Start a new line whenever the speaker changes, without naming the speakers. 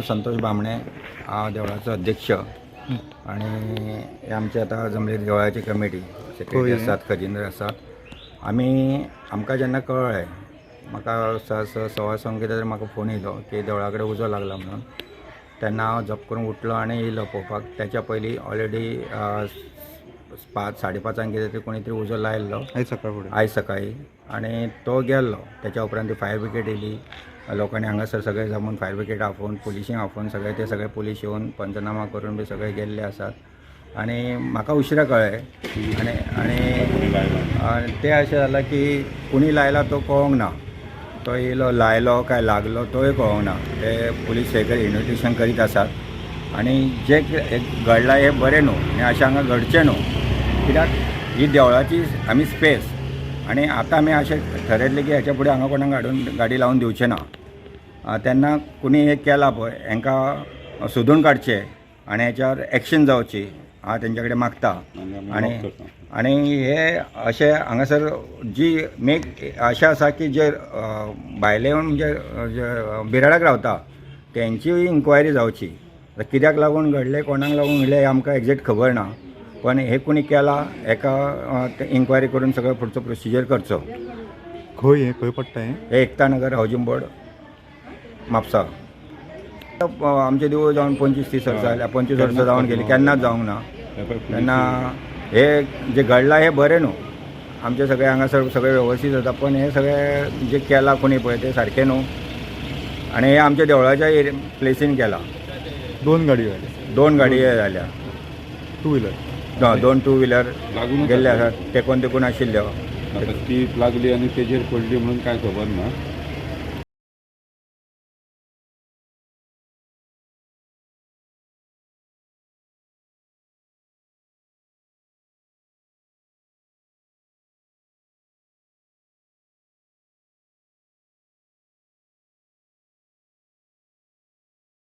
संतोष बामणे हा देवळाचो अध्यक्ष आणि हे आमचे आता जमलेली देवळाची कमिटी सेक्रेटरी आसात, खजिनदार आसात. आमकां जेन्ना कळ्ळें म्हाका सवा संक कितें तरी म्हाका फोन येयलो की देवळा कडेन उजो लागला म्हणून. तेन्ना हांव झप करून उठलो आनी येयलो पळोवपाक. त्याच्या पयलीं ऑलरेडी 5:30 कितें तरी कोणी तरी उजो लायल्लो आयज सकाळी आनी तो गेल्लो. त्याच्या उपरांत ती फायर ब्रिगेड येयली. लोकांनी हांगासर सगळे जमून फायर ब्रिगेड आफोवन पोलिसींक आफोवन सगळे पोलीस येवन पंचनामा करून बी सगळे गेल्ले आसात. आनी म्हाका उशिरा कळ्ळें आनी तें अशें जालां की कुणी लायला तो कळोंक ना. तो येयलो लायलो काय लागलो तोय कळोंक ना. ते पुलीस इन्व्हेस्टिगेशन करीत आसात. आनी जे घडलां हें बरें न्हू आनी अशें हांगा घडचें न्हू. कित्याक ही देवळाची आमी स्पेस आनी आतां आमी अशें ठरयल्लें की हेच्या फुडें हांगा कोणाक गाडी लावन दिवचें ना. तेन्ना कुणी हे केला पळय हांकां सोदून काडचें आनी हेच्यावर एक्शन जावची हांव तेंच्या कडेन मागता. आनी हे अशें हांगासर जी अशें आसा की जे भायले म्हणजे बिराडाक रावता तेंची इन्क्वायरी जावची. कित्याक लागून घडलें कोणाक लागून घडलें हें आमकां एग्जॅक्ट खबर ना. पण हे कुणी केला हेका इन्क्वायरी करून सगळो फुडचो प्रोसिजर करचो.
खंय पडटा
हे एकता नगर हावजींग बोर्ड म्हापसा. आमचे देवूळ जावन 25-30 वर्सां जाल्या. 25 वर्सां जावन गेली केन्नाच जावंक ना. तेन्ना हे जे घडलां हें बरें न्हू. आमचे सगळे हांगासर सगळे वेवस्थीत जाता पण हे सगळे जे केलां कोणी पळय ते सारकें न्हू. आनी हे आमच्या देवळाच्या प्लेसीन केलां.
2 गाडयो
दोन गाडी जाल्या.
2 व्हिलर
2 टू व्हिलर गेल्ले आसात. तेकून आशिल्ल्यो.
ती लागली आणि तेजेर पडली म्हणून काय खबर ना.